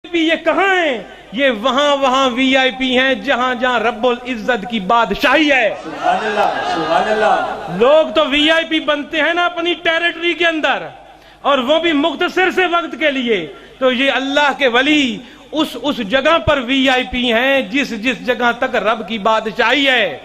یہ کہاں ہیں؟ یہ وہاں وی آئی پی ہیں جہاں جہاں رب العزت کی بادشاہی ہے۔ سبحان اللہ، سبحان اللہ۔ لوگ تو وی آئی پی بنتے ہیں نا اپنی ٹیریٹری کے اندر، اور وہ بھی مختصر سے وقت کے لیے۔ تو یہ اللہ کے ولی اس جگہ پر وی آئی پی ہیں جس جگہ تک رب کی بادشاہی ہے۔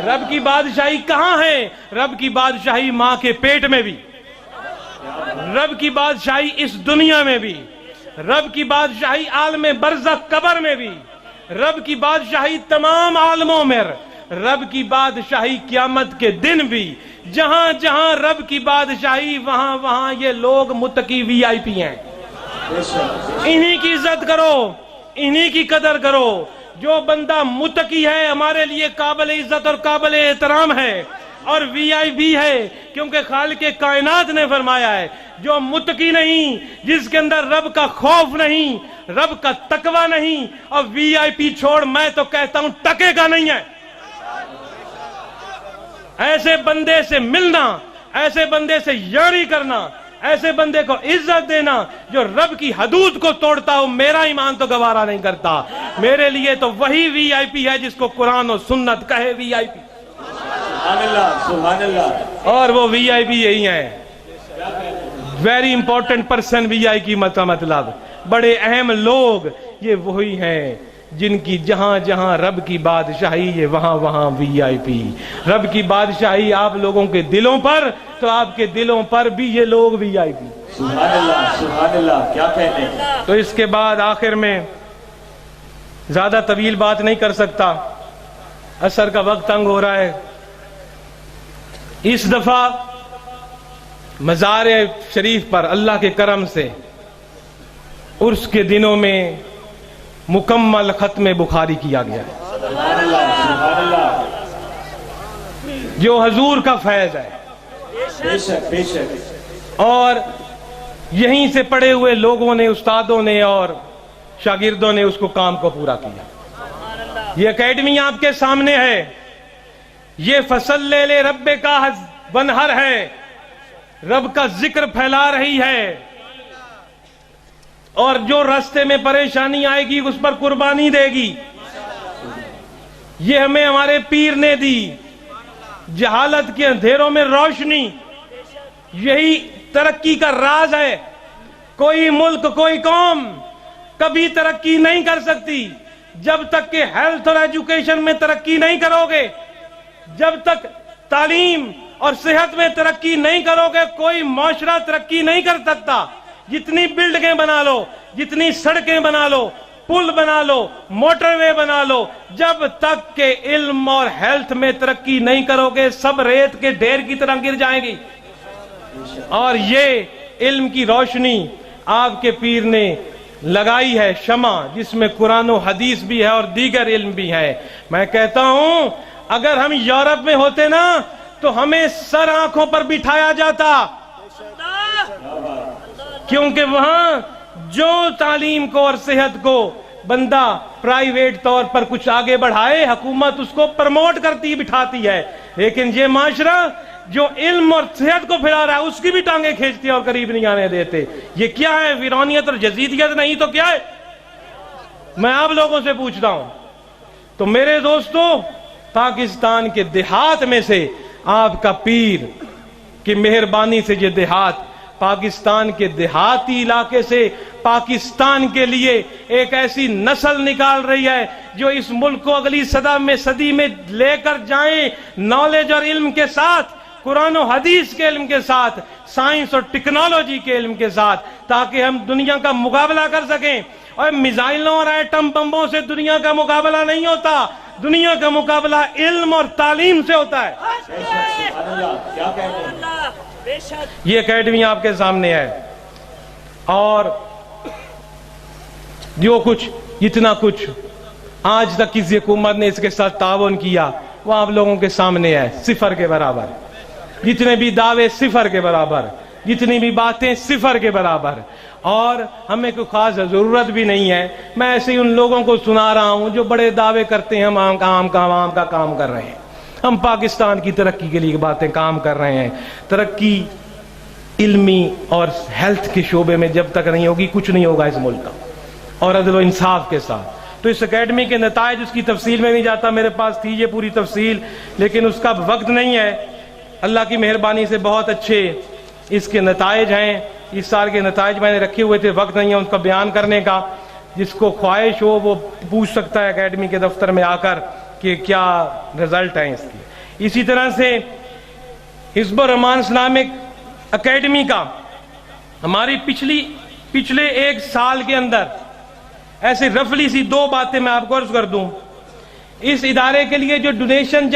رب کی بادشاہی کہاں ہے؟ رب کی بادشاہی ماں کے پیٹ میں بھی، رب کی بادشاہی اس دنیا میں بھی، رب کی بادشاہی عالم برزخ قبر میں بھی، رب کی بادشاہی تمام عالموں میں، رب کی بادشاہی قیامت کے دن بھی۔ جہاں جہاں رب کی بادشاہی وہاں یہ لوگ متقی وی آئی پی ہیں۔ انہی کی عزت کرو، انہی کی قدر کرو۔ جو بندہ متقی ہے ہمارے لیے قابل عزت اور قابل احترام ہے، اور وی آئی پی ہے، کیونکہ خالق کائنات نے فرمایا ہے جو متقی نہیں، جس کے اندر رب کا خوف نہیں، رب کا تقوی نہیں، اور وی آئی پی چھوڑ میں تو کہتا ہوں ٹکے کا نہیں ہے۔ ایسے بندے سے ملنا، ایسے بندے سے یاری کرنا، ایسے بندے کو عزت دینا جو رب کی حدود کو توڑتا ہو، میرا ایمان تو گوارا نہیں کرتا۔ میرے لیے تو وہی وی آئی پی ہے جس کو قرآن و سنت کہے وی آئی پی۔ سبحان اللہ، سبحان اللہ۔ اور وہ وی آئی پی یہی ہیں، ویری امپورٹنٹ پرسن وی آئی کی مطلب بڑے اہم لوگ یہ وہی ہیں جن کی جہاں جہاں رب کی بادشاہی ہے وہاں وی آئی پی۔ رب کی بادشاہی آپ لوگوں کے دلوں پر، تو آپ کے دلوں پر بھی یہ لوگ وی آئی پی۔ سبحان اللہ، سبحان اللہ، کیا کہتے ہیں۔ تو اس کے بعد آخر میں زیادہ طویل بات نہیں کر سکتا، عصر کا وقت تنگ ہو رہا ہے۔ اس دفعہ مزار شریف پر اللہ کے کرم سے عرس کے دنوں میں مکمل ختم بخاری کیا گیا ہے، سبحان اللہ، سبحان اللہ۔ جو حضور کا فیض ہے، بے شک، بے شک۔ اور یہیں سے پڑے ہوئے لوگوں نے، استادوں نے اور شاگردوں نے اس کو کام کو پورا کیا۔ یہ اکیڈمی آپ کے سامنے ہے، یہ فصل لے رب کا ونہر ہے، رب کا ذکر پھیلا رہی ہے، اور جو راستے میں پریشانی آئے گی اس پر قربانی دے گی۔ یہ ہمیں ہمارے پیر نے دی، جہالت کے اندھیروں میں روشنی، یہی ترقی کا راز ہے۔ کوئی ملک، کوئی قوم کبھی ترقی نہیں کر سکتی جب تک کہ ہیلتھ اور ایجوکیشن میں ترقی نہیں کرو گے، جب تک تعلیم اور صحت میں ترقی نہیں کرو گے کوئی معاشرہ ترقی نہیں کر سکتا۔ جتنی بلڈنگیں بنا لو، جتنی سڑکیں بنا لو، پل بنا لو، موٹر وے بنا لو، جب تک کہ علم اور ہیلتھ میں ترقی نہیں کرو گے سب ریت کے ڈھیر کی طرح گر جائیں گی۔ اور یہ علم کی روشنی آپ کے پیر نے لگائی ہے، شمع جس میں قرآن و حدیث بھی ہے اور دیگر علم بھی ہے۔ میں کہتا ہوں اگر ہم یورپ میں ہوتے نا تو ہمیں سر آنکھوں پر بٹھایا جاتا، کیونکہ وہاں جو تعلیم کو اور صحت کو بندہ پرائیویٹ طور پر کچھ آگے بڑھائے حکومت اس کو پرموٹ کرتی بٹھاتی ہے، لیکن یہ معاشرہ جو علم اور صحت کو پھیلا رہا ہے اس کی بھی ٹانگیں کھینچتی ہے اور قریب نہیں آنے دیتے۔ یہ کیا ہے؟ ویرانیت اور جزیدیت نہیں تو کیا ہے؟ میں آپ لوگوں سے پوچھتا ہوں۔ تو میرے دوستو، پاکستان کے دیہات میں سے آپ کا پیر کی مہربانی سے یہ دیہات، پاکستان کے دیہاتی علاقے سے پاکستان کے لیے ایک ایسی نسل نکال رہی ہے جو اس ملک کو اگلی صدی میں لے کر جائیں، نالج اور علم کے ساتھ، قرآن و حدیث کے علم کے ساتھ، سائنس اور ٹیکنالوجی کے علم کے ساتھ، تاکہ ہم دنیا کا مقابلہ کر سکیں۔ اور میزائلوں اور ایٹم بمبوں سے دنیا کا مقابلہ نہیں ہوتا، دنیا کا مقابلہ علم اور تعلیم سے ہوتا ہے۔ سبحان اللہ، کیا کہتے ہیں۔ یہ اکیڈمی آپ کے سامنے ہے، اور جو کچھ اتنا کچھ آج تک کسی حکومت نے اس کے ساتھ تعاون کیا وہ آپ لوگوں کے سامنے ہے، صفر کے برابر۔ جتنے بھی دعوے صفر کے برابر، جتنی بھی باتیں صفر کے برابر، اور ہمیں کوئی خاص ضرورت بھی نہیں ہے۔ میں ایسے ہی ان لوگوں کو سنا رہا ہوں جو بڑے دعوے کرتے ہیں ہم عام کا کام کر رہے ہیں، ہم پاکستان کی ترقی کے لیے باتیں کام کر رہے ہیں۔ ترقی علمی اور ہیلتھ کے شعبے میں جب تک نہیں ہوگی کچھ نہیں ہوگا اس ملک کا۔ اور عدل و انصاف کے ساتھ. تو اس اکیڈمی کے نتائج، اس کی تفصیل میں نہیں جاتا، میرے پاس تھی یہ پوری تفصیل لیکن اس کا وقت نہیں ہے. اللہ کی مہربانی سے بہت اچھے اس کے نتائج ہیں. اس سال کے نتائج میں نے رکھے ہوئے تھے، وقت نہیں ہے ان کا بیان کرنے کا. جس کو خواہش ہو وہ پوچھ سکتا ہے اکیڈمی کے دفتر میں آ کر کہ کیا رزلٹ ہیں اس کی. اسی طرح سے حزب الرحمان اسلامک اکیڈمی کا ہماری پچھلے ایک سال کے اندر ایسے رفلی سی 2 باتیں میں آپ کو عرض کر دوں. اس ادارے کے لیے جو ڈونیشن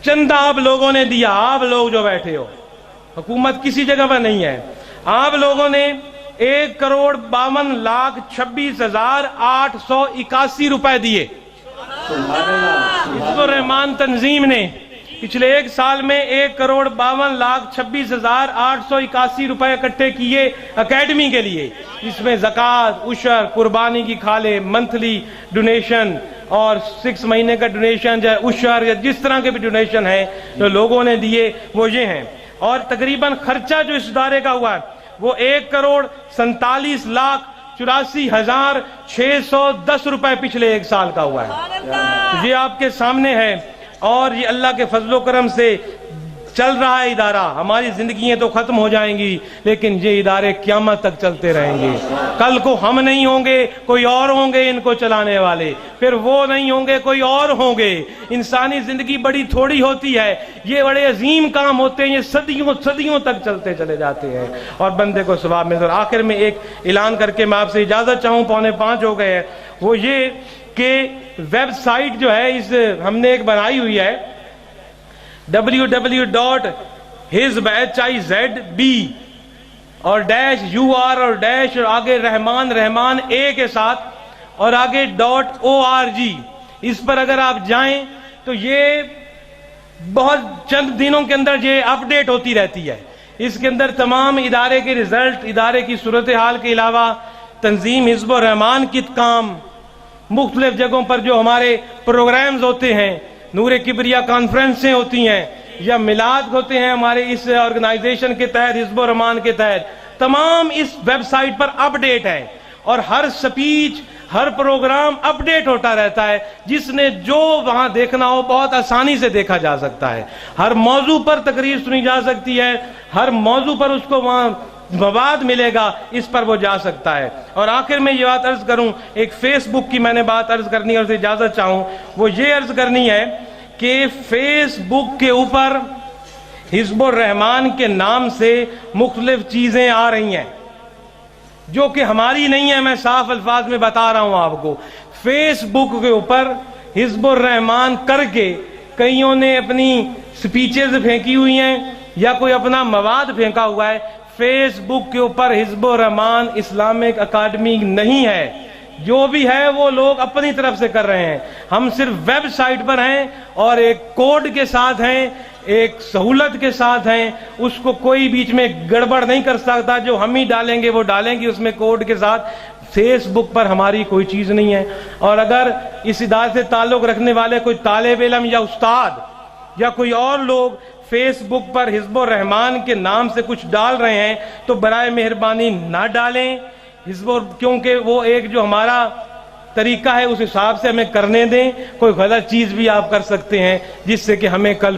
چندہ آپ لوگوں نے دیا، آپ لوگ جو بیٹھے ہو، حکومت کسی جگہ پر نہیں ہے، آپ لوگوں نے 1,52,26,881 روپے دیے. حزب الرحمان تنظیم نے پچھلے ایک سال میں 1,52,26,881 روپے اکٹھے کیے اکیڈمی کے لیے. اس میں زکوٰۃ، عشر، قربانی کی کھالیں، منتھلی ڈونیشن اور 6 مہینے کا ڈونیشن یا عشر یا جس طرح کے بھی ڈونیشن ہیں جو لوگوں نے دیے وہ یہ ہیں. اور تقریباً خرچہ جو اس ادارے کا ہوا ہے وہ 1,47,84,610 روپے پچھلے ایک سال کا ہوا ہے. یہ آپ کے سامنے ہے اور یہ اللہ کے فضل و کرم سے چل رہا ہے ادارہ. ہماری زندگیاں تو ختم ہو جائیں گی لیکن یہ ادارے قیامت تک چلتے رہیں گے. کل کو ہم نہیں ہوں گے، کوئی اور ہوں گے ان کو چلانے والے، پھر وہ نہیں ہوں گے، کوئی اور ہوں گے. انسانی زندگی بڑی تھوڑی ہوتی ہے، یہ بڑے عظیم کام ہوتے ہیں، یہ صدیوں تک چلتے چلے جاتے ہیں اور بندے کو ثواب ملتا ہے. آخر میں ایک اعلان کر کے میں آپ سے اجازت چاہوں، 4:45 ہو گئے ہیں، وہ یہ کہ ویب سائٹ جو ہے ہم نے ایک بنائی ہوئی ہے www.hizb اور -UR اور ڈیش اور آگے رحمان A کے ساتھ اور آگے .org. اس پر اگر آپ جائیں تو یہ بہت چند دنوں کے اندر یہ اپڈیٹ ہوتی رہتی ہے. اس کے اندر تمام ادارے کے رزلٹ، ادارے کی صورتحال کے علاوہ تنظیم حزب الرحمان کی کام، مختلف جگہوں پر جو ہمارے پروگرامز ہوتے ہیں، نور کبریا کانفرنسیں ہوتی ہیں یا میلاد ہوتے ہیں ہمارے اس آرگنائزیشن کے تحت، حزب الرحمان کے تحت، تمام اس ویب سائٹ پر اپڈیٹ ہے اور ہر سپیچ، ہر پروگرام اپڈیٹ ہوتا رہتا ہے. جس نے جو وہاں دیکھنا ہو بہت آسانی سے دیکھا جا سکتا ہے. ہر موضوع پر تقریر سنی جا سکتی ہے، ہر موضوع پر اس کو وہاں مواد ملے گا، اس پر وہ جا سکتا ہے. اور آخر میں یہ بات عرض کروں، ایک فیس بک کی میں نے بات عرض کرنی ہے اور اسے اجازت چاہوں، وہ یہ عرض کرنی ہے کہ فیس بک کے اوپر حزب الرحمان کے نام سے مختلف چیزیں آ رہی ہیں جو کہ ہماری نہیں ہے. میں صاف الفاظ میں بتا رہا ہوں آپ کو، فیس بک کے اوپر حزب الرحمان کر کے کئیوں نے اپنی سپیچز پھینکی ہوئی ہیں یا کوئی اپنا مواد پھینکا ہوا ہے. فیس بک کے اوپر حزب الرحمان اسلامک اکیڈمی نہیں ہے، جو بھی ہے وہ لوگ اپنی طرف سے کر رہے ہیں. ہم صرف ویب سائٹ پر ہیں اور ایک کوڈ کے ساتھ ہیں، ایک سہولت کے ساتھ ہیں، اس کو کوئی بیچ میں گڑبڑ نہیں کر سکتا. جو ہم ہی ڈالیں گے وہ ڈالیں گے اس میں کوڈ کے ساتھ. فیس بک پر ہماری کوئی چیز نہیں ہے. اور اگر اس ادارے سے تعلق رکھنے والے کوئی طالب علم یا استاد یا کوئی اور لوگ فیس بک پر حزب الرحمان کے نام سے کچھ ڈال رہے ہیں تو برائے مہربانی نہ ڈالیں. کیونکہ وہ ایک جو ہمارا طریقہ ہے اس حساب سے ہمیں کرنے دیں. کوئی غلط چیز بھی آپ کر سکتے ہیں جس سے کہ ہمیں کل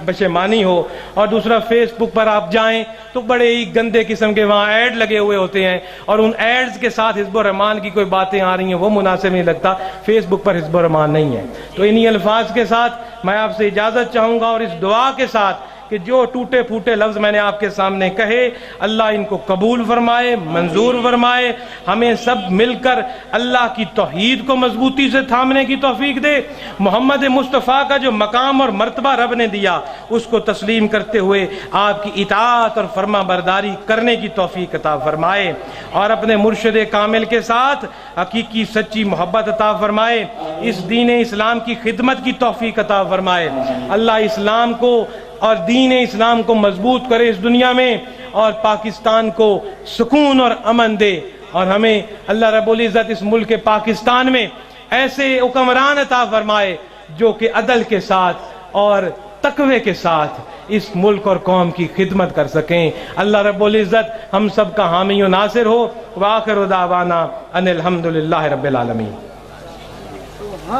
پشیمانی ہو. اور دوسرا، فیس بک پر آپ جائیں تو بڑے ہی گندے قسم کے وہاں ایڈ لگے ہوئے ہوتے ہیں اور ان ایڈز کے ساتھ حزب الرحمان کی کوئی باتیں آ رہی ہیں، وہ مناسب نہیں لگتا. فیس بک پر حزب الرحمان نہیں ہے. تو انہی الفاظ کے ساتھ میں آپ سے اجازت چاہوں گا اور اس دعا کے ساتھ کہ جو ٹوٹے پھوٹے لفظ میں نے آپ کے سامنے کہے اللہ ان کو قبول فرمائے، منظور فرمائے. ہمیں سب مل کر اللہ کی توحید کو مضبوطی سے تھامنے کی توفیق دے. محمد مصطفیٰ کا جو مقام اور مرتبہ رب نے دیا اس کو تسلیم کرتے ہوئے آپ کی اطاعت اور فرما برداری کرنے کی توفیق عطا فرمائے اور اپنے مرشد کامل کے ساتھ حقیقی سچی محبت عطا فرمائے. اس دین اسلام کی خدمت کی توفیق عطا فرمائے. اللہ اسلام کو اور دین اسلام کو مضبوط کرے اس دنیا میں اور پاکستان کو سکون اور امن دے. اور ہمیں اللہ رب العزت اس ملک پاکستان میں ایسے حکمران عطا فرمائے جو کہ عدل کے ساتھ اور تقوی کے ساتھ اس ملک اور قوم کی خدمت کر سکیں۔ اللہ رب العزت ہم سب کا حامی و ناصر ہو۔ وآخر دعوانا ان الحمدللہ رب العالمین۔